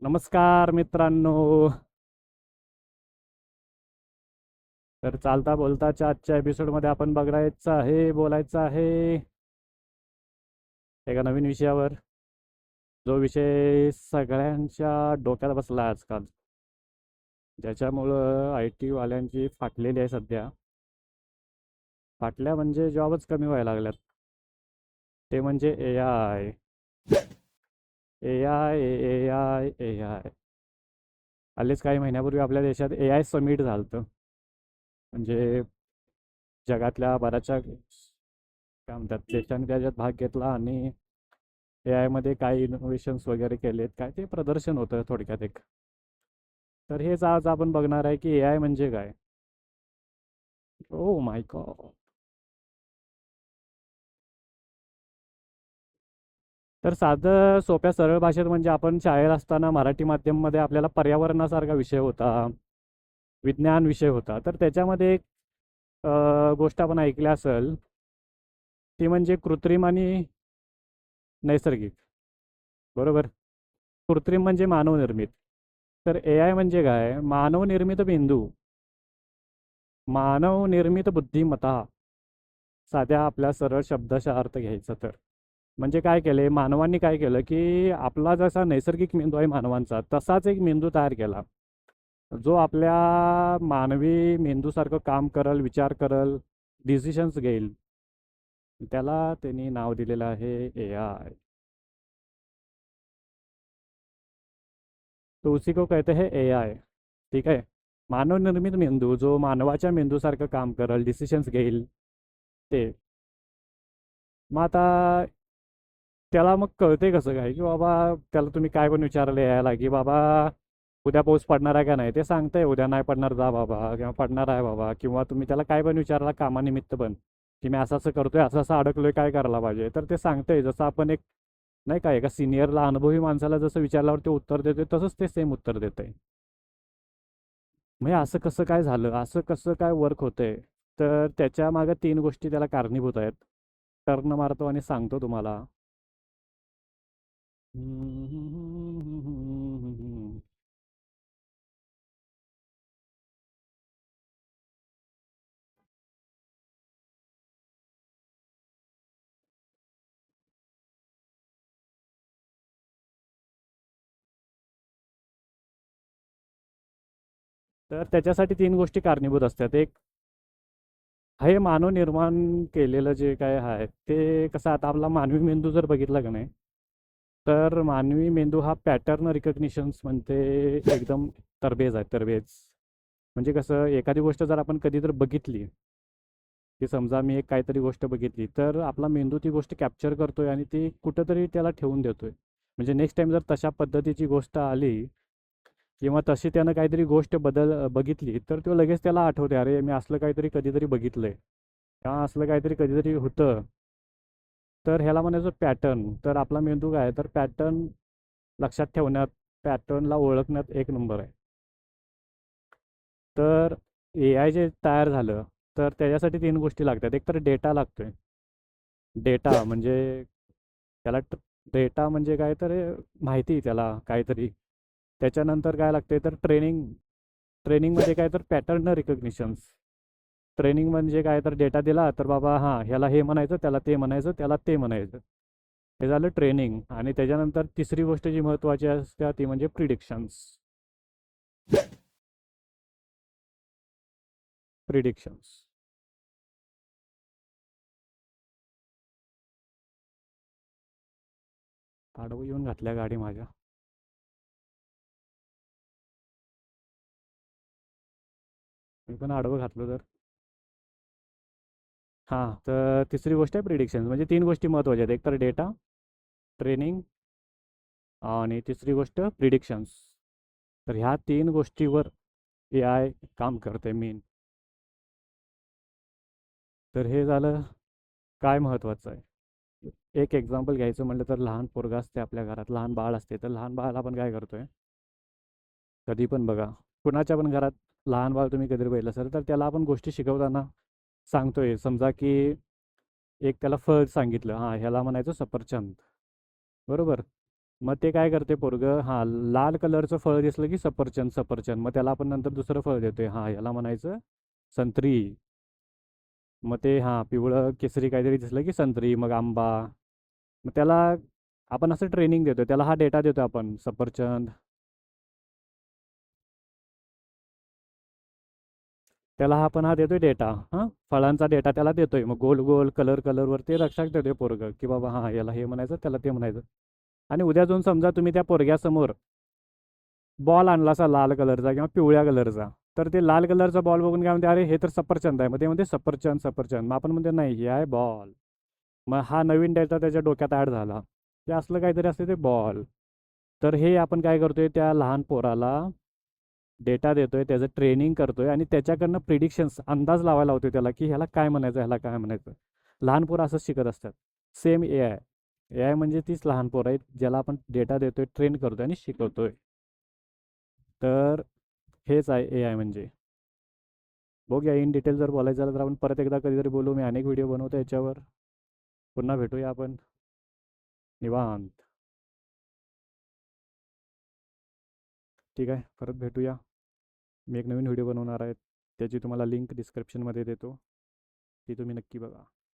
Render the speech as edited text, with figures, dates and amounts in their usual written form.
नमस्कार मित्रांनो. तर चालता बोलताच्या आजच्या एपिसोडमध्ये आपण बोलायचं आहे एका नवीन विषयावर. जो विषय सगळ्यांच्या डोक्यात बसला आहे आजकाल, ज्याच्यामुळं आय टी वाल्यांची फाटलेली आहे सध्या. फाटल्या म्हणजे जॉबच कमी व्हायला लागल्यात. ते म्हणजे A I. A I A I A I. हल्लीच काही महिन्यापूर्वी आपल्या देशात ए आय समिट झालं. म्हणजे जगातल्या बऱ्याचशा काय म्हणतात देशांनी त्याच्यात भाग घेतला आणि ए आयमध्ये काही इनोव्हेशन्स वगैरे केलेत, काय ते प्रदर्शन होतं थोडक्यात एक. तर हेच आज आपण बघणार आहे की ए आय म्हणजे काय. Oh my God. तर साधं सोप्या सरळ भाषेत म्हणजे आपण शाळेत असताना मराठी माध्यममध्ये आपल्याला पर्यावरणासारखा विषय होता, विज्ञान विषय होता. तर त्याच्यामध्ये एक गोष्ट आपण ऐकली असेल, ती म्हणजे कृत्रिम आणि नैसर्गिक. बरोबर. कृत्रिम म्हणजे मानवनिर्मित. तर ए आय म्हणजे काय, मानवनिर्मित मेंदू, मानवनिर्मित बुद्धिमत्ता. साध्या आपल्या सरळ शब्दाचा अर्थ घ्यायचा तर म्हणजे काय केले मानवांनी, काय केलं की आपला जसा नैसर्गिक मेंदू आहे मानवांचा, तसाच एक मेंदू तयार केला, जो आपल्या मानवी मेंदूसारखं काम करल, विचार करल, डिसिशन्स घेईल. त्याला त्यांनी नाव दिलेलं आहे ए आय. तो उसी को कहते हैं ए आय. ठीक आहे. मानव निर्मित मेंदू जो मानवाच्या मेंदूसारखं काम करल, डिसिशन्स घेईल ते. मग आता त्याला मग कळते कसं काय की बाबा, त्याला तुम्ही काय पण विचारले यायला की बाबा उद्या पाऊस पडणार आहे का नाही, ते सांगतंय उद्या नाही पडणार जा बाबा, किंवा पडणार आहे बाबा. किंवा तुम्ही त्याला काय पण विचारला कामानिमित्त पण, की मी असं असं करतोय, असं असं अडकलोय, काय करायला पाहिजे, तर ते सांगतंय. जसं आपण एक नाही का एका सिनियरला, अनुभवी माणसाला जसं विचारल्यावर ते उत्तर देते, तसंच ते सेम उत्तर देतंय. म्हणजे असं कसं काय झालं, असं कसं काय वर्क होतंय. तर त्याच्या मागे तीन गोष्टी त्याला कारणीभूत आहेत. टर्न मारतो आणि सांगतो तुम्हाला. तर त्याच्यासाठी तीन गोष्टी कारणीभूत असतात. एक हे मानव निर्माण केलेलं जे काय आहे ते कसं, आता आपला मानवी मेंदू जर बघितला का नाही, तर मानवी मेंदू हा पॅटर्न रिकग्निशन्स म्हणते एकदम तरबेज आहे, तरबेज. म्हणजे कसं, एखादी गोष्ट जर आपण कधी तर बघितली, की समजा मी एक काहीतरी गोष्ट बघितली, तर आपला मेंदू ती गोष्ट कॅप्चर करतोय आणि ती कुठंतरी त्याला ठेवून देतोय. म्हणजे नेक्स्ट टाइम जर तशा पद्धतीची गोष्ट आली, किंवा तशी त्यानं काहीतरी गोष्ट बघितली, तर तो लगेच त्याला आठवते, अरे मी असलं काहीतरी कधीतरी बघितलंय, किंवा असलं काहीतरी कधीतरी होतं. तर ह्याला म्हणायचं पॅटर्न. तर आपला मेंदू काय तर पॅटर्न लक्षात ठेवण्यात, पॅटर्नला ओळखण्यात एक नंबर आहे. तर ए आय जे तयार झालं, तर त्याच्यासाठी तीन गोष्टी लागतात. एक तर डेटा लागतोय. डेटा म्हणजे त्याला डेटा म्हणजे काय तर माहिती त्याला काहीतरी. त्याच्यानंतर काय लागते तर ट्रेनिंग. ट्रेनिंगमध्ये काय तर पॅटर्न रिकग्निशन्स. ट्रेनिंग म्हणजे काय तर डेटा दिला तर बाबा हां ह्याला हे म्हणायचं, त्याला ते म्हणायचं, त्याला ते म्हणायचं. हे झालं ट्रेनिंग. आणि त्याच्यानंतर तिसरी गोष्ट जी महत्त्वाची असते ती म्हणजे प्रिडिक्शन्स. प्रिडिक्शन्स. आडवं येऊन घातल्या गाडी माझ्या. मी पण आडवं घातलं तर. हां, तर तिसरी गोष्ट आहे प्रिडिक्शन्स. म्हणजे तीन गोष्टी महत्त्वाच्या आहेत. एक तर डेटा, ट्रेनिंग, आणि तिसरी गोष्ट प्रिडिक्शन्स. तर ह्या तीन गोष्टीवर ए आय काम करते मेन. तर हे झालं काय महत्त्वाचं आहे. एक एक्झाम्पल घ्यायचं म्हटलं तर लहान पोरगा असते आपल्या घरात, लहान बाळ असते. तर लहान बाळाला आपण काय करतोय, कधी पण बघा, कुणाच्या पण घरात लहान बाळ तुम्ही कधी बघितलं असेल, तर त्याला आपण गोष्टी शिकवताना सांगतोय. समजा की एक त्याला फळ सांगितलं, हां ह्याला म्हणायचं सफरचंद. बरोबर. मग ते काय करते पोरगं, हां, लाल कलरचं फळ दिसलं की सफरचंद, सफरचंद. मग त्याला आपण नंतर दुसरं फळ देतोय, हां, याला म्हणायचं संत्री. मग ते हां, पिवळं केसरी काहीतरी दिसलं की संत्री, मग आंबा. मग त्याला आपण असं ट्रेनिंग देतोय, त्याला हा डेटा देतोय आपण, सफरचंद. त्याला आपण हा देतोय डेटा, हां, फळांचा डेटा त्याला देतोय. मग गोल गोल कलर कलरवर ते लक्षात ठेवतोय पोरगं, की बाबा हां, याला हे म्हणायचं, त्याला ते म्हणायचं. आणि उद्या जाऊन समजा तुम्ही त्या पोरग्यासमोर बॉल आणला असा लाल कलरचा किंवा पिवळ्या कलरचा, तर ते लाल कलरचा बॉल बघून काय म्हणते, अरे हे तर सफरचंद आहे. मग ते म्हणते सफरचंद, सफरचंद. मग आपण म्हणते नाही, हे आहे बॉल. मग हा नवीन डेटा त्याच्या डोक्यात ॲड झाला. ते असलं काहीतरी असते ते बॉल. तर हे आपण काय करतोय, त्या लहान पोराला डेटा देतोय, त्याचं ट्रेनिंग करतोय आणि त्याच्याकडनं प्रिडिक्शन्स, अंदाज लावायला लावतोय त्याला, की ह्याला काय म्हणायचं, ह्याला काय म्हणायचं. लहान पोरं असंच शिकत असतात. Same A I. A I म्हणजे तीच लहान पोरं आहेत, ज्याला आपण डेटा देतोय, ट्रेन करतोय आणि शिकवतोय. तर हेच आहे ए आय म्हणजे. बघूया, इन डिटेल जर बोलायचं झालं तर आपण परत एकदा कधीतरी बोलू. मी अनेक व्हिडिओ बनवतो याच्यावर. पुन्हा भेटूया आपण निवांत. ठीक आहे, परत भेटूया. मी एक नवीन व्हिडिओ बनवणार आहे, त्याची तुम्हाला लिंक डिस्क्रिप्शनमध्ये देतो, ती तुम्ही नक्की बघा.